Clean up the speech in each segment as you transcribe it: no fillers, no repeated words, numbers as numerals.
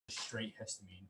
straight histamine.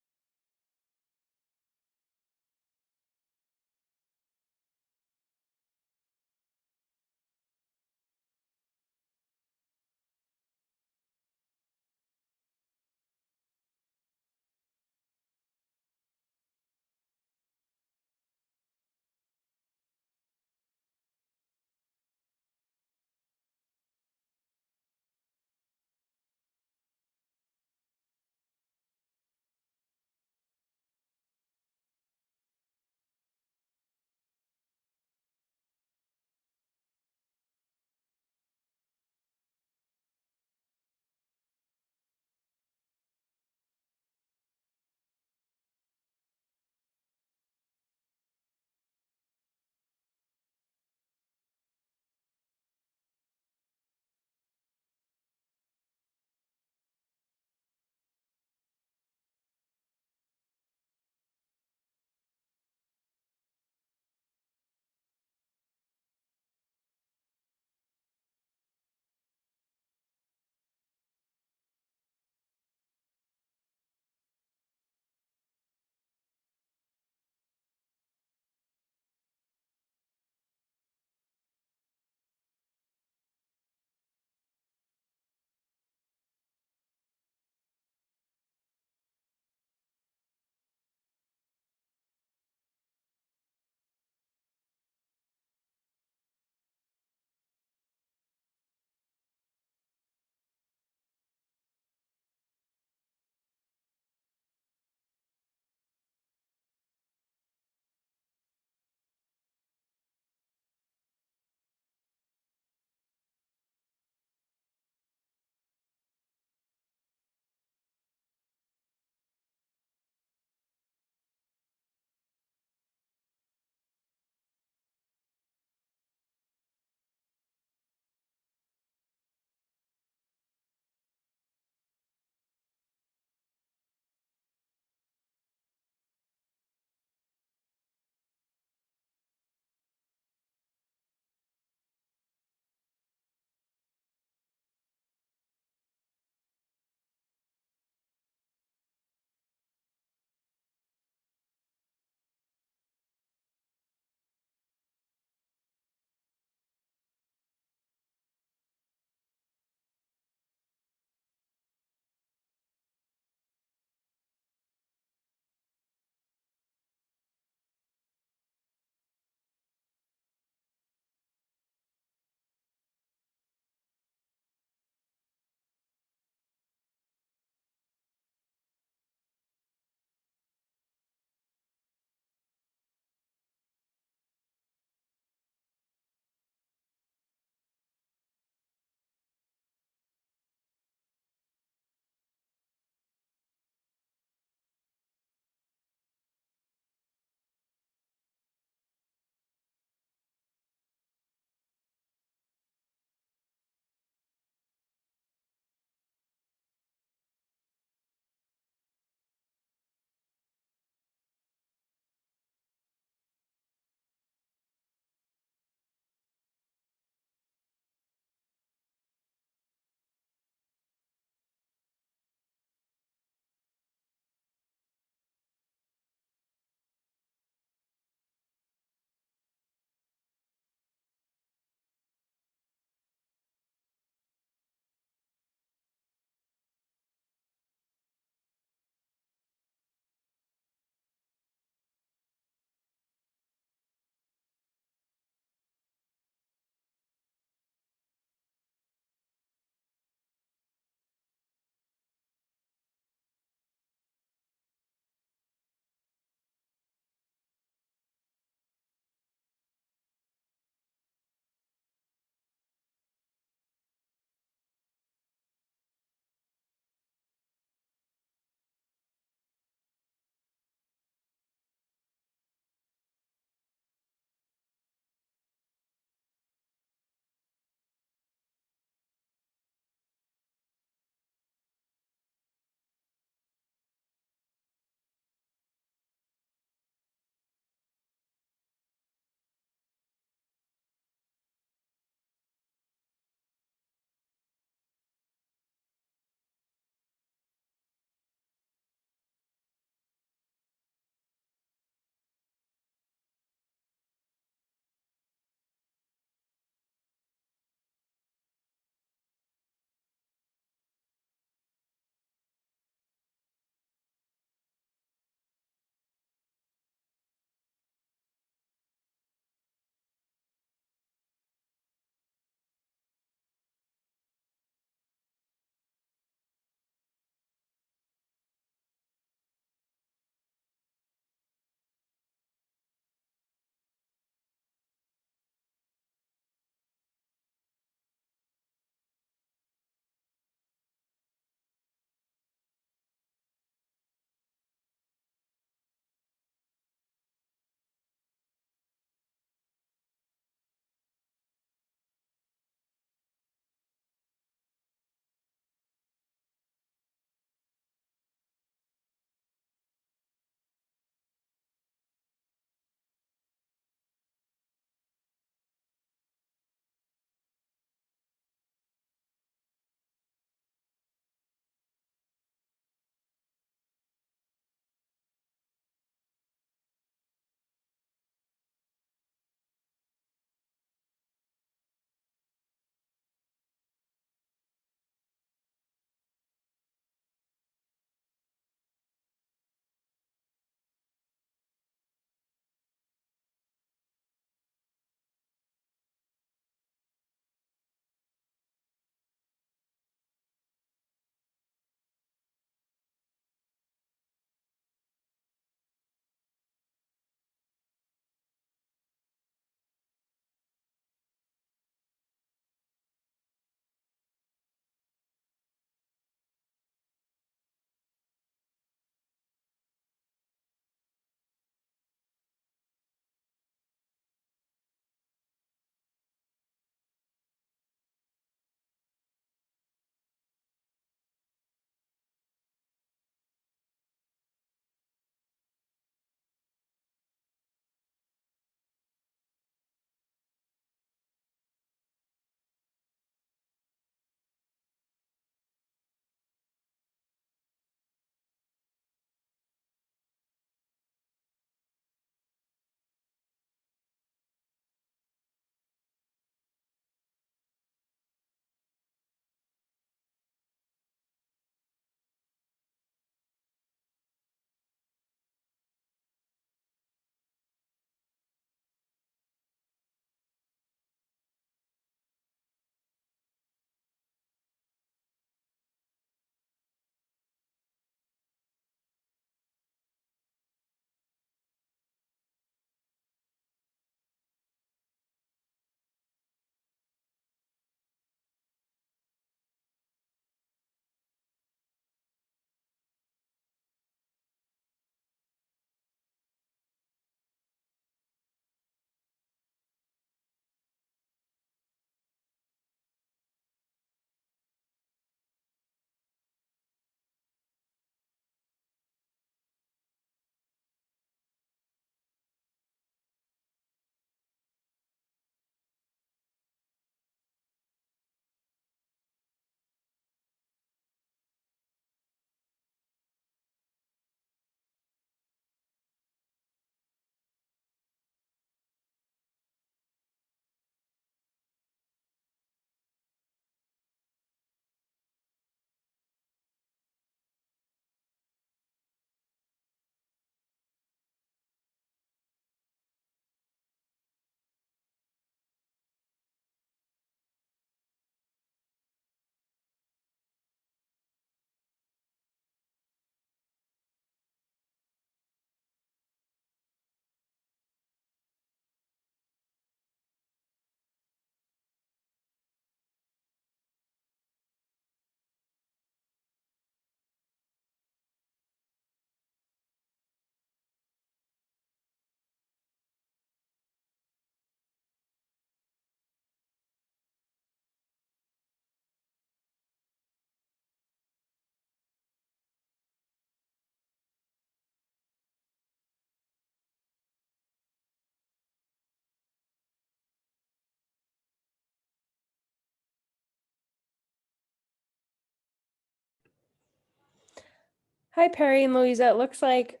Hi, Perry and Louisa. It looks like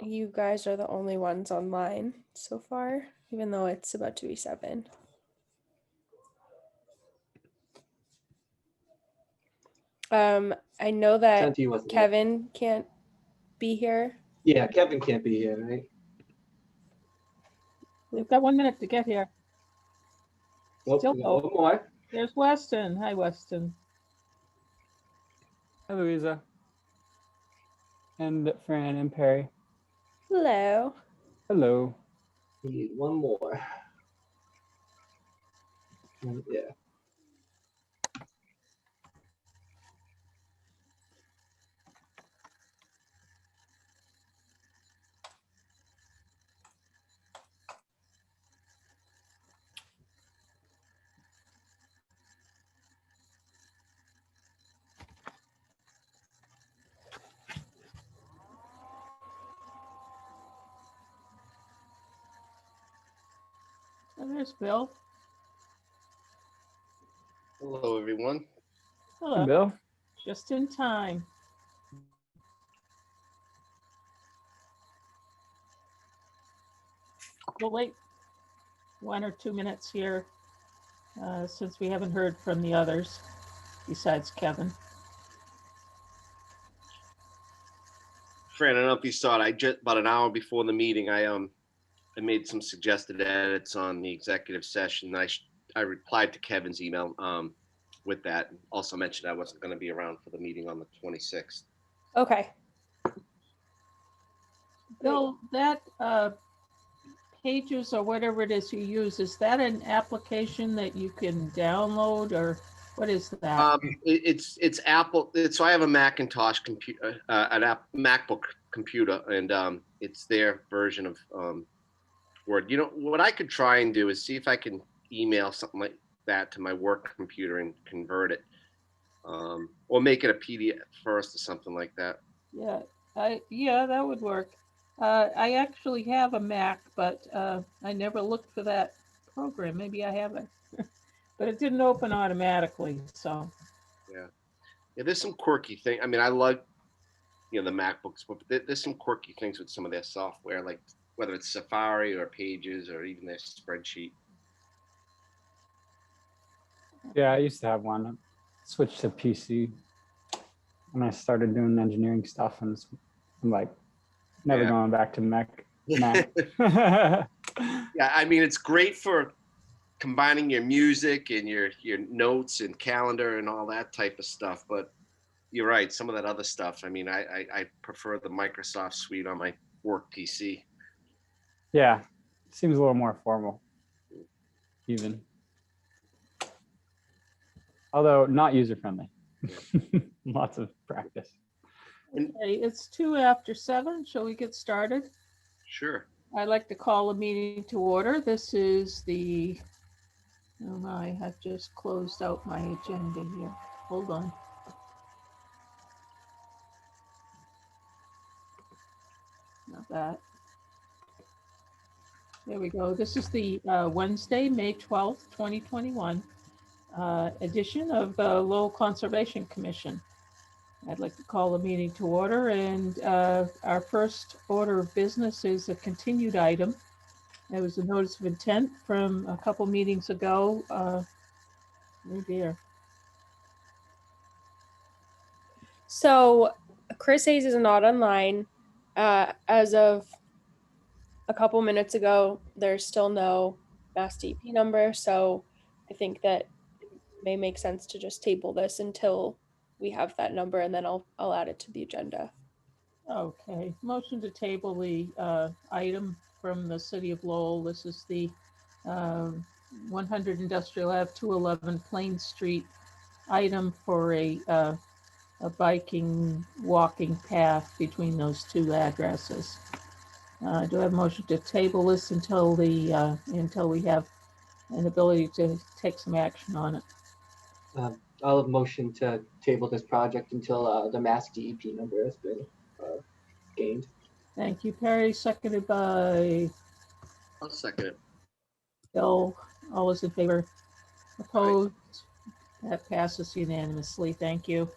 you guys are the only ones online so far, even though it's about to be 7. I know that Santi wasn't here. Kevin can't be here. Yeah, Kevin can't be here, right? We've got 1 minute to get here. Nope, Still we got one more. There's Weston. Hi, Weston. Hi, Louisa. And Fran and Perry. Hello. Hello. We need one more. Yeah. Oh, there's Bill. Hello, everyone. Hello. Hey, Bill. Just in time. We'll wait 1 or 2 minutes here since we haven't heard from the others besides Kevin. Fran, I don't know if you saw it. I just about an hour before the meeting, I made some suggested edits on the executive session. I replied to Kevin's email with that. Also mentioned I wasn't going to be around for the meeting on the 26th. Okay. Bill, that Pages or whatever it is you use, is that an application that you can download, or what is that? It's Apple. So I have a Macintosh computer, MacBook computer, and it's their version of Word. You know what I could try and do is see if I can email something like that to my work computer and convert it, or make it a PDF first or something like that. Yeah, that would work. I actually have a Mac, but I never looked for that program. Maybe I haven't, but it didn't open automatically. So Yeah, there's some quirky thing. I mean, I love the MacBooks, but there's some quirky things with some of their software, like whether it's Safari or Pages or even their spreadsheet. Yeah, I used to have one. Switched to PC when I started doing engineering stuff, and I'm like, never Yeah. going back to Mac. Yeah, I mean, it's great for combining your music and your notes and calendar and all that type of stuff. But you're right, some of that other stuff. I mean, I prefer the Microsoft suite on my work PC. Yeah, seems a little more formal, even. Although not user friendly. Lots of practice. okay, it's 2 after 7. Shall we get started? Sure. I'd like to call a meeting to order. This is the, oh my, I've just closed out my agenda here. Hold on. Not that. There we go. This is the Wednesday, May 12th, 2021 edition of the Lowell Conservation Commission. I'd like to call the meeting to order, and our first order of business is a continued item. There was a notice of intent from a couple meetings ago. Oh dear. So Chris Hayes is not online. As of a couple minutes ago, there's still no Mass DEP number. So I think that it may make sense to just table this until we have that number, and then I'll add it to the agenda. Okay, motion to table the item from the city of Lowell. This is the 100 Industrial Ave, 211 Plain Street item for a biking, walking path between those two addresses. Do I have a motion to table this until we have an ability to take some action on it? I'll have motion to table this project until the Mass DEP number has been gained. Thank you, Perry. Seconded by I'll second it. Bill. All those in favor? Opposed? That passes unanimously. Thank you.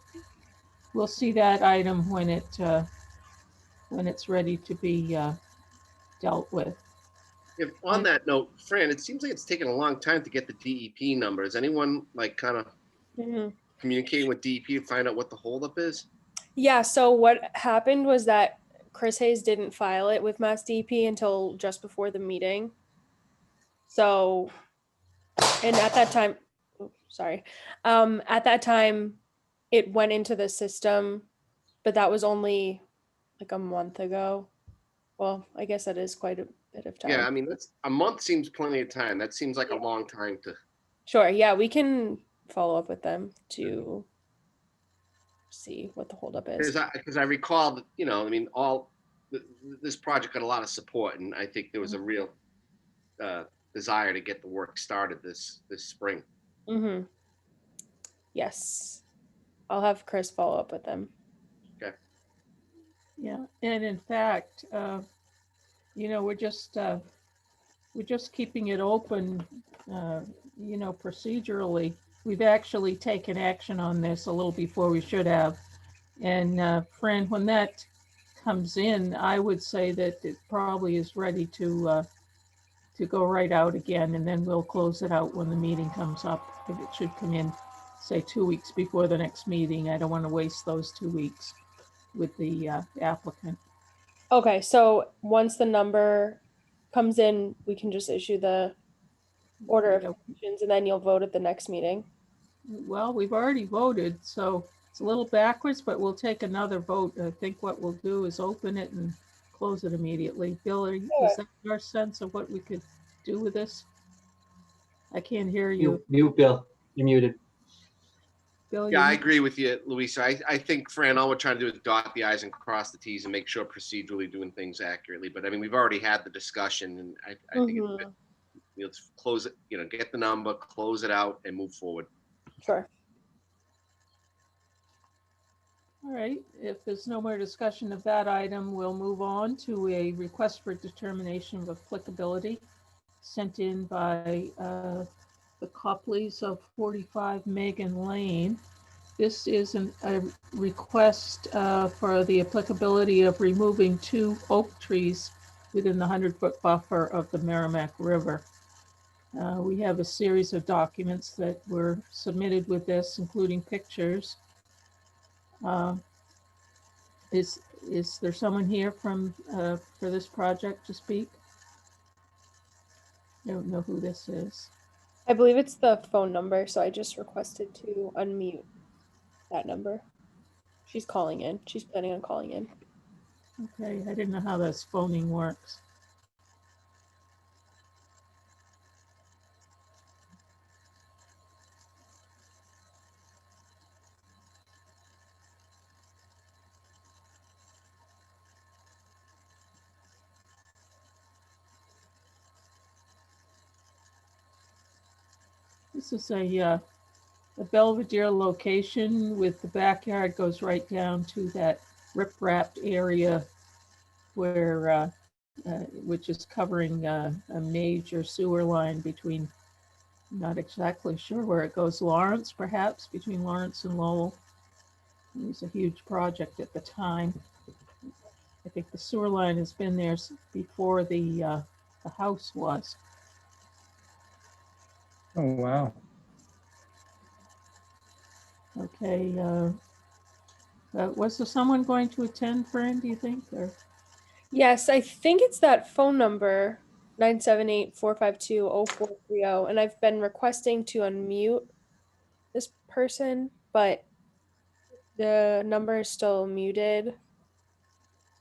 we'll see that item when it's ready to be dealt with. If on that note, Fran, it seems like it's taken a long time to get the DEP number. Is anyone like kind of Mhm. communicating with DEP to find out what the holdup is? Yeah, so what happened was that Chris Hayes didn't file it with Mass DEP until just before the meeting. So, and at that time, sorry, at that time, it went into the system, but that was only like a month ago. Well, I guess that is quite a bit of time. Yeah, I mean, that's a month seems plenty of time. That seems like a long time to. Sure, yeah, we can follow up with them to see what the holdup is. Because I recall that, I mean, this project got a lot of support, and I think there was a real desire to get the work started this spring. Mm-hmm. Yes, I'll have Chris follow up with them. Yeah, and in fact, we're just keeping it open, procedurally. We've actually taken action on this a little before we should have. And Fran, when that comes in, I would say that it probably is ready to go right out again, and then we'll close it out when the meeting comes up. If it should come in, say 2 weeks before the next meeting. I don't want to waste those 2 weeks with the applicant. Okay, so once the number comes in, we can just issue the order of Yeah. conditions, and then you'll vote at the next meeting. Well, we've already voted, so it's a little backwards, but we'll take another vote. I think what we'll do is open it and close it immediately. Bill, is that your sense of what we could do with this? I can't hear you. Mute, Bill. You're muted. Bill, Yeah, I agree with you, Louisa. I think, Fran, all we're trying to do is dot the i's and cross the t's and make sure procedurally doing things accurately. But I mean, we've already had the discussion, and I think it's good. Let's close it, get the number, close it out, and move forward. Sure. All right, if there's no more discussion of that item, we'll move on to a request for determination of applicability sent in by the Copleys of 45 Megan Lane. This is a request for the applicability of removing 2 oak trees within the 100-foot buffer of the Merrimack River. We have a series of documents that were submitted with this, including pictures. Is there someone here from for this project to speak? I don't know who this is. I believe it's the phone number, so I just requested to unmute that number. She's calling in. She's planning on calling in. Okay, I didn't know how this phoning works. This is a Belvedere location with the backyard goes right down to that rip-wrapped area where, which is covering a major sewer line between, not exactly sure where it goes, Lawrence perhaps, between Lawrence and Lowell. It was a huge project at the time. I think the sewer line has been there before the house was. Oh, wow. Okay, was there someone going to attend, Fran, do you think? Or? Yes, I think it's that phone number, 978-452-0430, and I've been requesting to unmute this person, but the number is still muted.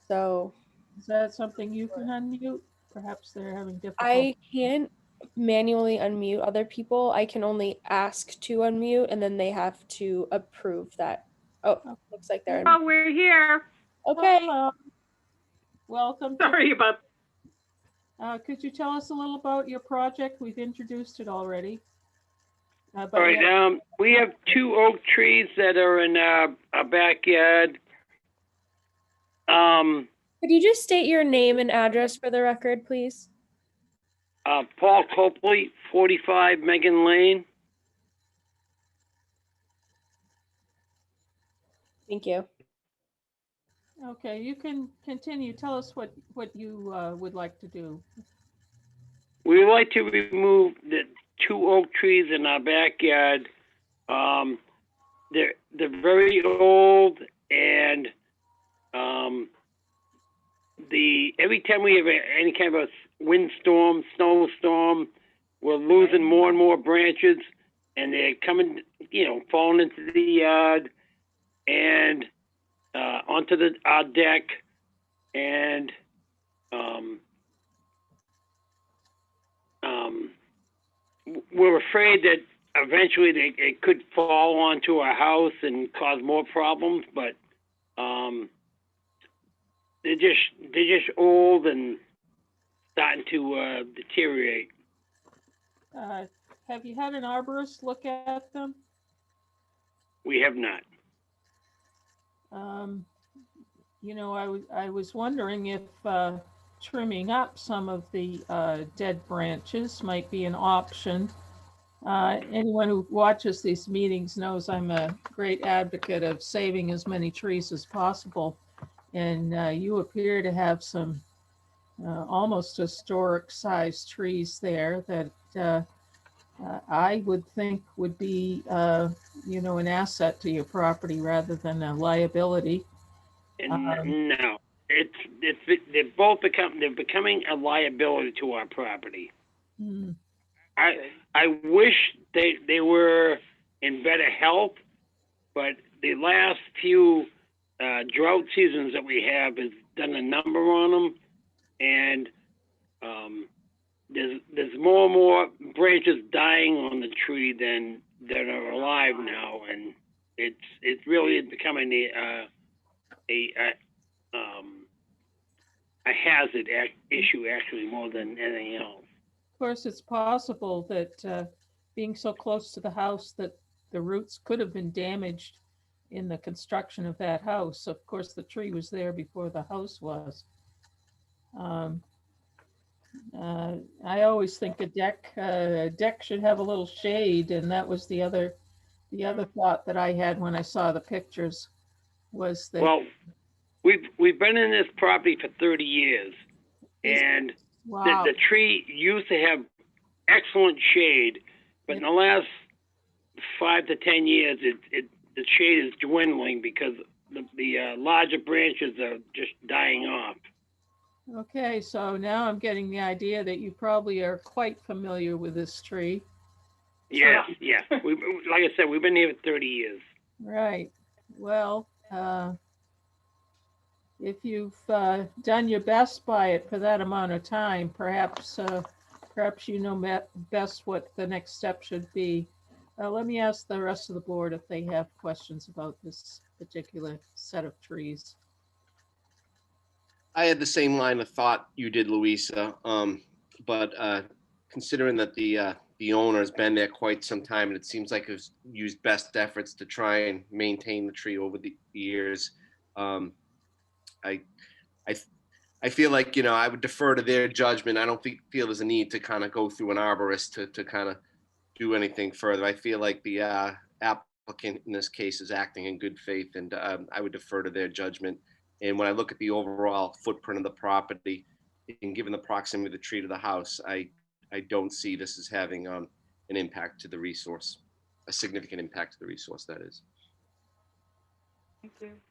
So Is that something you can unmute? Perhaps they're having difficulty. I can't manually unmute other people. I can only ask to unmute, and then they have to approve that. Oh, looks like they're Oh, we're here. okay. Hello. Welcome. Sorry about Could you tell us a little about your project? We've introduced it already. All right. We have 2 oak trees that are in our backyard. Could you just state your name and address for the record, please? Paul Copley, 45 Megan Lane. Thank you. Okay, you can continue. Tell us what you would like to do. We would like to remove the 2 oak trees in our backyard. They're very old, and every time we have any kind of a windstorm, snowstorm, we're losing more and more branches, and they're coming, falling into the yard and onto our deck, and we're afraid that eventually it could fall onto our house and cause more problems, but they're just old and starting to deteriorate. Have you had an arborist look at them? We have not. I was wondering if trimming up some of the dead branches might be an option. Anyone who watches these meetings knows I'm a great advocate of saving as many trees as possible. And you appear to have some almost historic sized trees there that I would think would be, an asset to your property rather than a liability. No, they're becoming a liability to our property. Hmm. I wish they were in better health, but the last few drought seasons that we have has done a number on them, and there's more and more branches dying on the tree than are alive now, and it's really becoming a hazard issue actually more than anything else. Of course, it's possible that being so close to the house that the roots could have been damaged in the construction of that house. Of course, the tree was there before the house was. I always think a deck should have a little shade, and that was the other thought that I had when I saw the pictures was that. Well, we've been in this property for 30 years, and wow. the tree used to have excellent shade, but in the last 5 to 10 years, the shade is dwindling because the larger branches are just dying off. Okay, so now I'm getting the idea that you probably are quite familiar with this tree. Yeah. Like I said, we've been here for 30 years. Right. Well, if you've done your best by it for that amount of time, perhaps you know best what the next step should be. Let me ask the rest of the board if they have questions about this particular set of trees. I had the same line of thought you did, Louisa. But considering that the owner has been there quite some time, and it seems like it's used best efforts to try and maintain the tree over the years, I feel like I would defer to their judgment. I don't feel there's a need to kind of go through an arborist to kind of do anything further. I feel like the applicant in this case is acting in good faith, and I would defer to their judgment. And when I look at the overall footprint of the property, and given the proximity of the tree to the house, I don't see this as having an impact to the resource, a significant impact to the resource, that is. Thank you.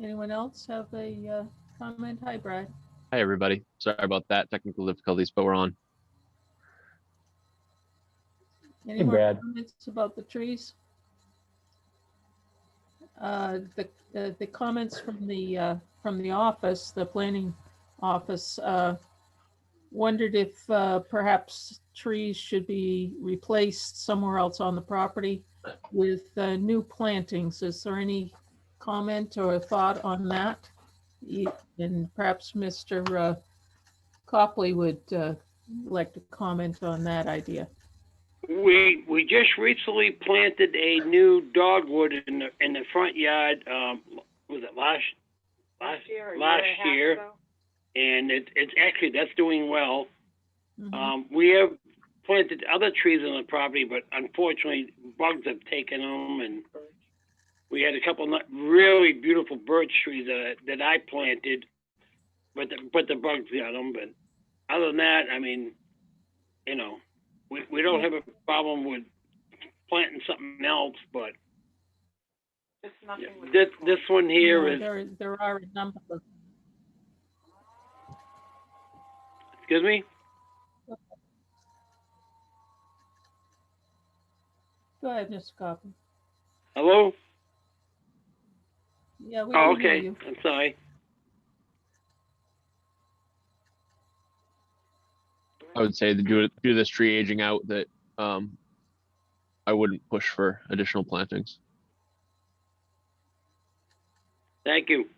Anyone else have a comment? Hi, Brad. Hi, everybody. Sorry about that, technical difficulties, but we're on. Any Hey, more Brad. comments about the trees? The comments from the office, the planning office, wondered if perhaps trees should be replaced somewhere else on the property with new plantings. Is there any comment or thought on that? And perhaps Mr. Copley would like to comment on that idea. We just recently planted a new dogwood in the front yard. Was it last year? And it's actually, that's doing well. Mm-hmm. We have planted other trees on the property, but unfortunately bugs have taken them, and We had a couple really beautiful birch trees that I planted, but the bugs got them. But other than that, I mean, you know, we don't have a problem with planting something else, but Just nothing with this one here is, There are a number of, excuse me? go ahead, Mr. Coffey. Hello? Yeah, we Oh, can hear okay. you. I'm sorry. I would say that due to this tree aging out that I wouldn't push for additional plantings. Thank you.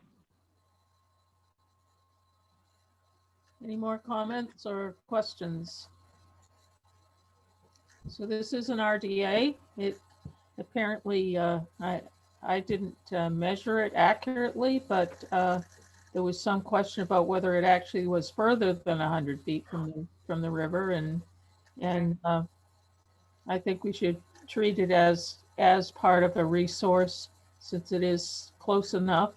Any more comments or questions? So this is an RDA. It apparently, I didn't measure it accurately, but there was some question about whether it actually was further than 100 feet from the river, and I think we should treat it as part of a resource since it is close enough.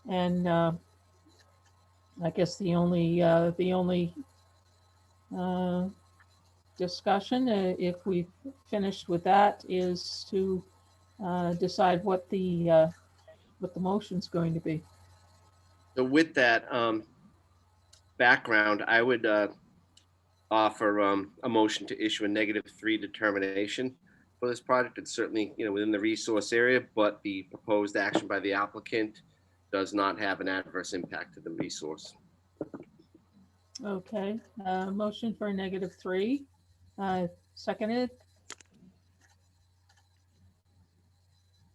And I guess the only discussion, if we've finished with that, is to decide what the motion's going to be. So with that background, I would offer a motion to issue a -3 determination for this project. It's certainly, within the resource area, but the proposed action by the applicant does not have an adverse impact to the resource. Okay, motion for a -3, seconded,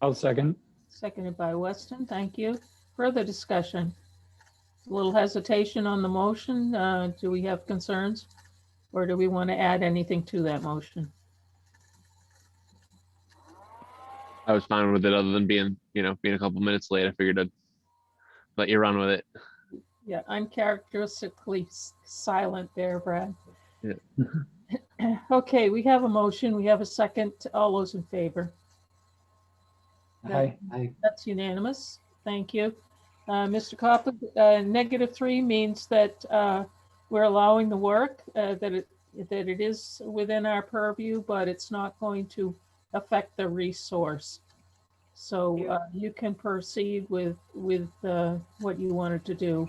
I'll second. seconded by Weston. Thank you. Further discussion? A little hesitation on the motion. Do we have concerns? Or do we want to add anything to that motion? I was fine with it other than being a couple minutes late. I figured I'd let you run with it. Yeah, uncharacteristically silent there, Brad. Yeah. Okay, we have a motion. We have a second. All those in favor? Aye. That's unanimous. Thank you. Mr. Copeland, -3 means that we're allowing the work, that it is within our purview, but it's not going to affect the resource. So you can proceed with what you wanted to do.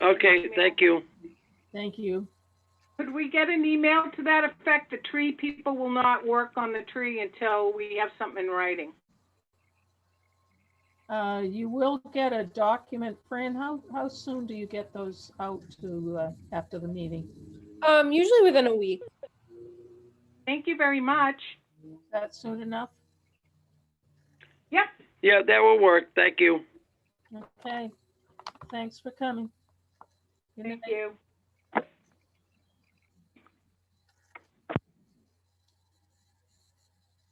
Okay, thank you. Thank you. Could we get an email to that effect? The tree people will not work on the tree until we have something in writing. You will get a document. Fran, how soon do you get those out to after the meeting? Usually within a week. Thank you very much. Is that soon enough? Yep. Yeah, that will work. Thank you. Okay. Thanks for coming. Good Thank night. you.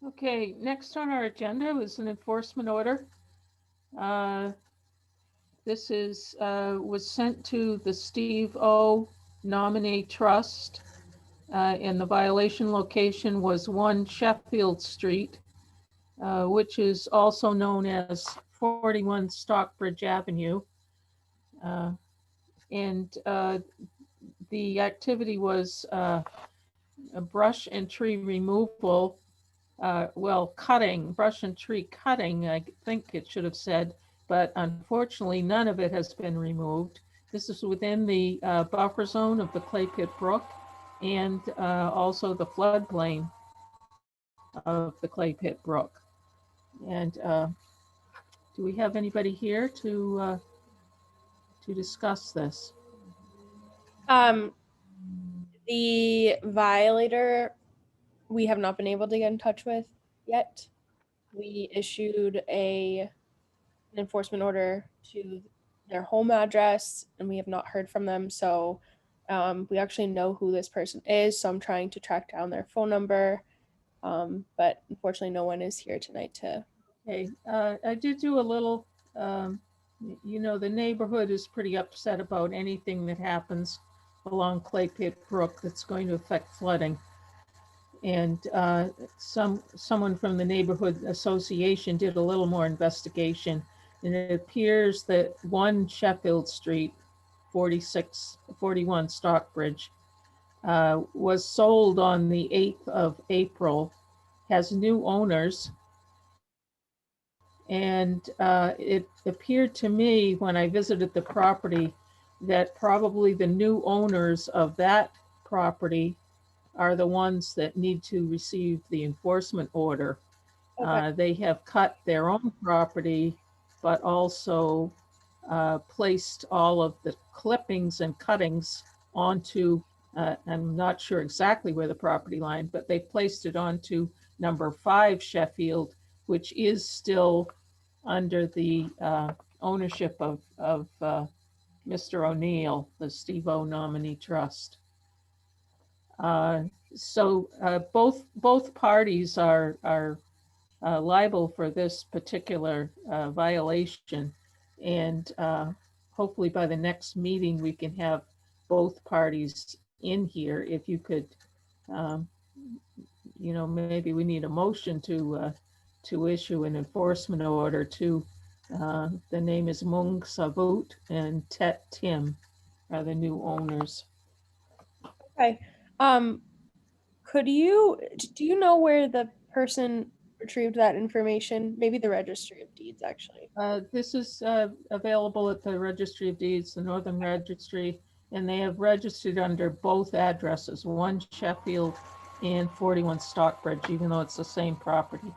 Okay, next on our agenda was an enforcement order. This was sent to the Steve O. Nominee Trust, and the violation location was 1 Sheffield Street, which is also known as 41 Stockbridge Avenue. And the activity was a brush and tree removal. Brush and tree cutting, I think it should have said, but unfortunately, none of it has been removed. This is within the buffer zone of the Clay Pit Brook and also the floodplain of the Clay Pit Brook. And do we have anybody here to discuss this? The violator, we have not been able to get in touch with yet. We issued an enforcement order to their home address and we have not heard from them. So we actually know who this person is. So I'm trying to track down their phone number. But unfortunately, no one is here tonight to. Okay, I did do a little, the neighborhood is pretty upset about anything that happens along Clay Pit Brook that's going to affect flooding. And someone from the neighborhood association did a little more investigation, and it appears that 1 Sheffield Street, 41 Stockbridge, was sold on the 8th of April, has new owners. And it appeared to me when I visited the property that probably the new owners of that property are the ones that need to receive the enforcement order. Okay. They have cut their own property, but also placed all of the clippings and cuttings onto, I'm not sure exactly where the property line, but they placed it onto number 5 Sheffield, which is still under the ownership of Mr. O'Neill, the Steve O nominee trust. So both parties are liable for this particular violation, and hopefully by the next meeting we can have both parties in here. If you could, maybe we need a motion to issue an enforcement order to, the name is Mung Savut and Tet Tim are the new owners. Okay. Do you know where the person retrieved that information? Maybe the Registry of Deeds, actually. This is available at the Registry of Deeds, the Northern Registry, and they have registered under both addresses, 1 Sheffield and 41 Stockbridge, even though it's the same property.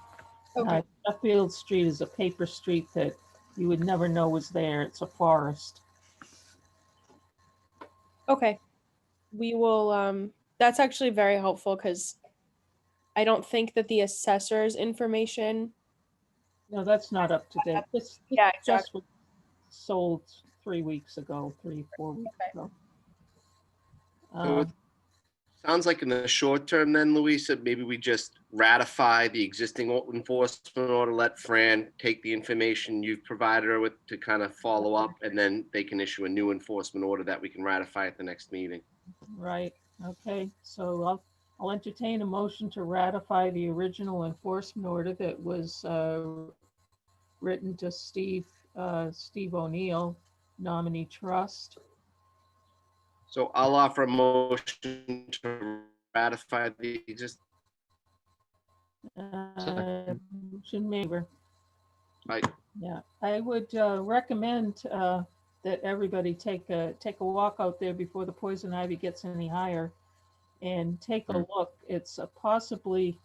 Okay. Sheffield Street is a paper street that you would never know was there. It's a forest. Okay. We will, that's actually very helpful because I don't think that the assessor's information. No, that's not up to date. This Yeah, just was sold 3 weeks ago, 4 weeks ago. So it sounds like in the short term then, Louisa, maybe we just ratify the existing enforcement order, let Fran take the information you've provided her with to kind of follow up, and then they can issue a new enforcement order that we can ratify at the next meeting. Right, okay, so I'll entertain a motion to ratify the original enforcement order that was written to Steve O'Neill, nominee trust. So I'll offer a motion to ratify the existing. Motion made. Right. Yeah, I would recommend that everybody take a walk out there before the poison ivy gets any higher and take a look. It's possibly,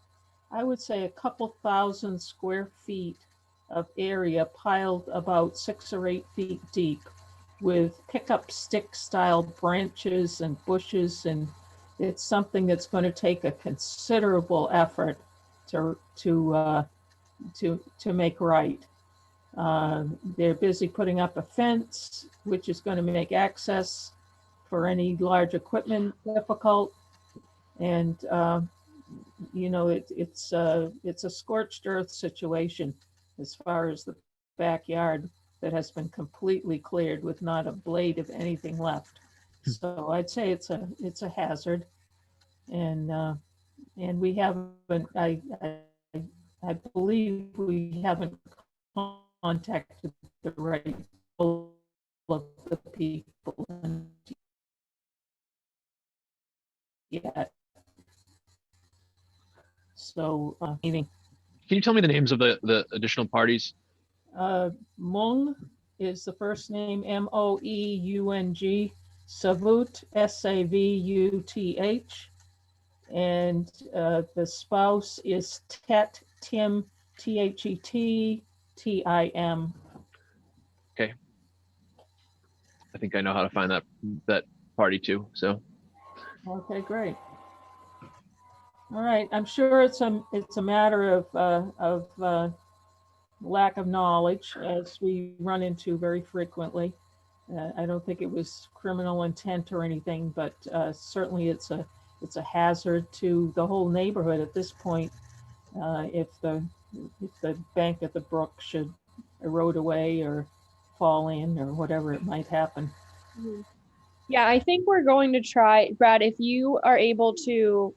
I would say, a couple thousand square feet of area piled about 6 or 8 feet deep with pickup stick style branches and bushes, and it's something that's going to take a considerable effort to make right. They're busy putting up a fence, which is going to make access for any large equipment difficult. And, it's a scorched earth situation as far as the backyard that has been completely cleared with not a blade of anything left. So I'd say it's a hazard. And we haven't, I believe we haven't contacted the right of the people yet. So, meaning. Can you tell me the names of the additional parties? Mung is the first name, Moeung, Savut, Savuth, and the spouse is Tet Tim, Thettim. Okay. I think I know how to find that party too. So. Okay, great. All right, I'm sure it's a matter of lack of knowledge, as we run into very frequently. I don't think it was criminal intent or anything, but certainly it's a hazard to the whole neighborhood at this point. If the bank of the brook should erode away or fall in or whatever it might happen. Yeah, I think we're going to try, Brad, if you are able to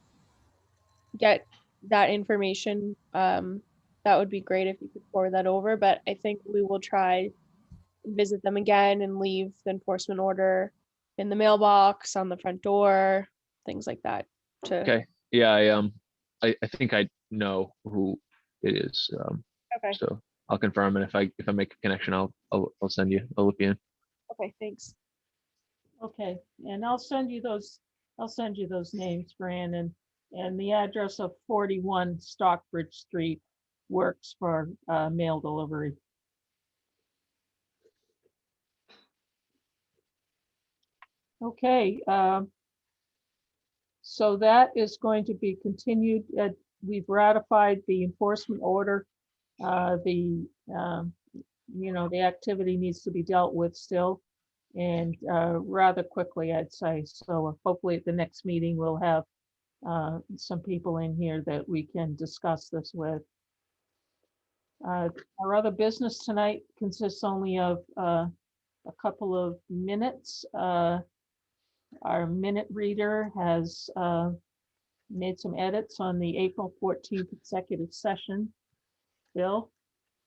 get that information, that would be great if you could forward that over. But I think we will try and visit them again and leave the enforcement order in the mailbox, on the front door, things like that. Okay. Yeah, I think I know who it is. Okay. So I'll confirm, and if I make a connection, I'll send you. I'll loop you in. Okay, thanks. Okay, and I'll send you those names, Fran, and the address of 41 Stockbridge Street works for mail delivery. Okay, so that is going to be continued. We've ratified the enforcement order. The activity needs to be dealt with still, and rather quickly, I'd say. So hopefully at the next meeting, we'll have some people in here that we can discuss this with. Our other business tonight consists only of a couple of minutes. Our minute reader has made some edits on the April 14th executive session. Bill?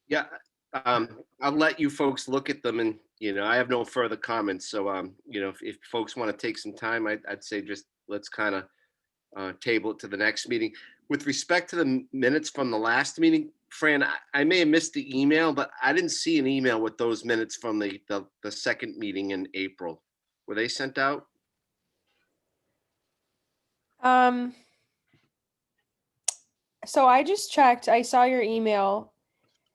Yeah, I'll let you folks look at them, and I have no further comments. So if folks want to take some time, I'd say just let's kind of table it to the next meeting. With respect to the minutes from the last meeting, Fran, I may have missed the email, but I didn't see an email with those minutes from the second meeting in April. Were they sent out? So I just checked, I saw your email,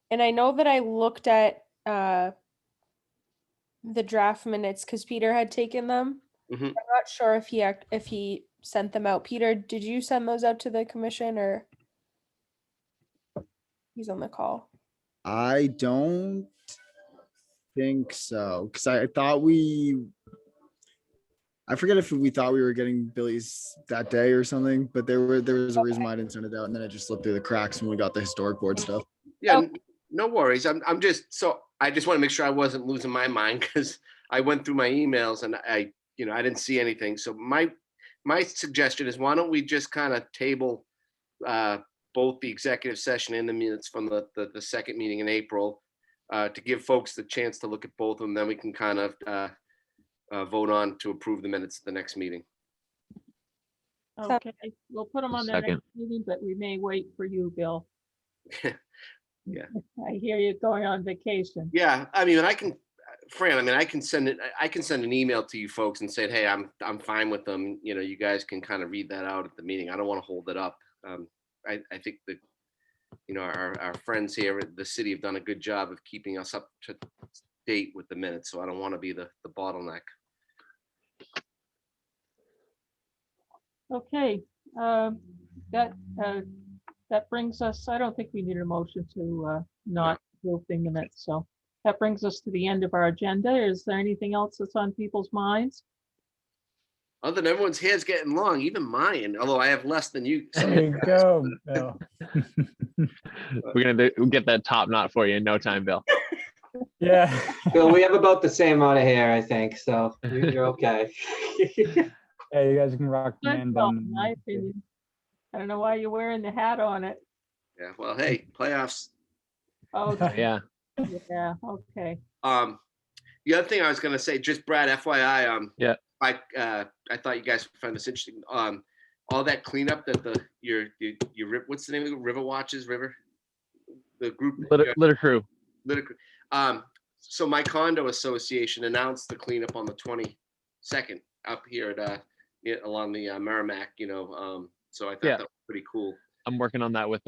and I know that I looked at the draft minutes because Peter had taken them. Mhm. I'm not sure if he sent them out. Peter, did you send those out to the commission, or he's on the call? I don't think so, because I forget if we thought we were getting Billy's that day or something, but there was a reason why I didn't send it out, and then it just slipped through the cracks when we got the historic board stuff. Yeah, Okay. no worries. I just want to make sure I wasn't losing my mind, because I went through my emails and I didn't see anything. So my suggestion is, why don't we just kind of table both the executive session and the minutes from the second meeting in April to give folks the chance to look at both of them. Then we can kind of vote on to approve the minutes at the next meeting. Okay, we'll put them on the next Second. meeting, but we may wait for you, Bill. Yeah. I hear you going on vacation. Yeah, I mean, Fran, I can send an email to you folks and say, hey, I'm fine with them. You guys can kind of read that out at the meeting. I don't want to hold it up. I think that our friends here at the city have done a good job of keeping us up to date with the minutes, so I don't want to be the bottleneck. Okay, that brings us, I don't think we need a motion to not approve the minutes, so that brings us to the end of our agenda. Is there anything else that's on people's minds? Other than everyone's hair's getting long, even mine, although I have less than you. There you go, Bill. We'll get that top knot for you in no time, Bill. Yeah. Bill, we have about the same amount of hair, I think, so you're okay. Yeah, you guys can rock the Good, man Bill, bun. in my opinion. I don't know why you're wearing the hat on it. Yeah, well, hey, playoffs. Oh, Yeah. yeah, okay. The other thing I was gonna say, just Brad, FYI, Yeah. I thought you guys would find this interesting. All that cleanup that your what's the name of the River Watches, the group, Litter crew. So my condo association announced the cleanup on the 22nd up here at along the Merrimack. So I thought that was pretty cool. I'm working on that with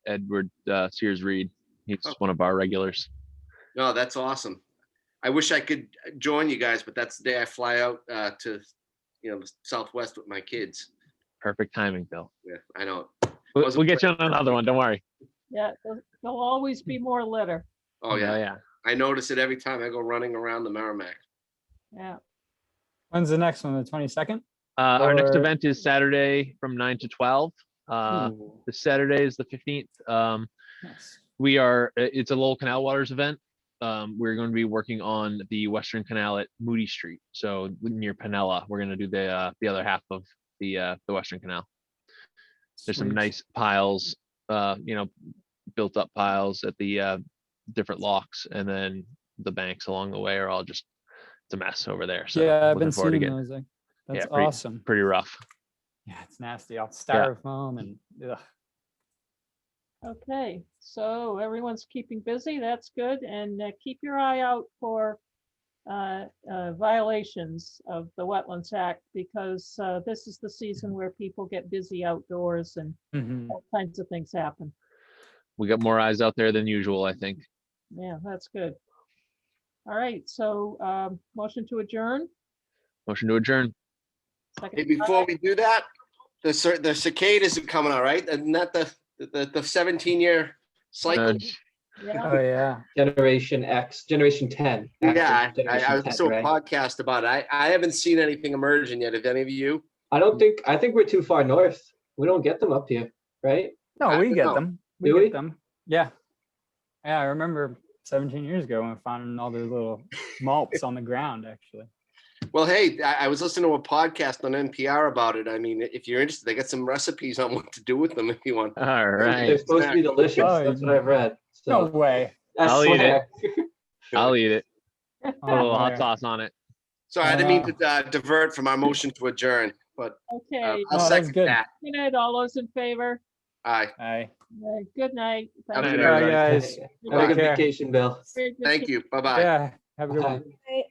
Edward Sears Reed. He's one of our regulars. No, that's awesome. I wish I could join you guys, but that's the day I fly out to the Southwest with my kids. Perfect timing, Bill. Yeah, I know. We'll get you on another one. Don't worry. Yeah, there'll always be more litter. Oh yeah, yeah. I notice it every time I go running around the Merrimack. Yeah. When's the next one? The 22nd? Our next Or- event is Saturday from 9 to 12. The Saturday is the 15th. Nice. It's a Lowell Canal Waters event. We're going to be working on the Western Canal at Moody Street. So near Pinella, we're going to do the other half of the Western Canal. There's some Sweet. nice piles, built up piles at the different locks, and then the banks along the way are all just, it's a mess over there. So Yeah, I've looking been forward to seeing getting, those. That's yeah, pretty- awesome. pretty rough. Yeah, it's nasty. All styrofoam and ugh. Okay, so everyone's keeping busy. That's good. And keep your eye out for violations of the Wetlands Act, because this is the season where people get busy outdoors and Mhm. all kinds of things happen. We got more eyes out there than usual, I think. Yeah, that's good. All right, so motion to adjourn. Motion to adjourn. Second. Hey, before we do that, the cicadas are coming out, right? And not the 17-year cycle. Yeah, Oh yeah. Generation X, Generation 10. actually, Yeah, I Generation was 10, so a right? podcast about it. I haven't seen anything emerging yet. Have any of you? I think we're too far north. We don't get them up here, right? No, I we don't get know. them. We Do get we? them. Yeah. Yeah, I remember 17 years ago when we found all those little malts on the ground, actually. Well, hey, I was listening to a podcast on NPR about it. I mean, if you're interested, they got some recipes on what to do with them if you want. All They're right. supposed to be delicious. Oh, That's what I've read. No So way. I I'll eat swear. I'll eat it. Put a Oh, little hot man. sauce on it. Sorry, I didn't mean to divert from our motion to adjourn, but okay. I'll No, that's second good. that. Good night, all those in favor. Aye. Aye. Good night. Have a Thank good you. night, Bye, everybody. guys. Have a good Take care. vacation, Bill. Very good Thank you. Bye-bye. Yeah. Have a good Bye. one. Right.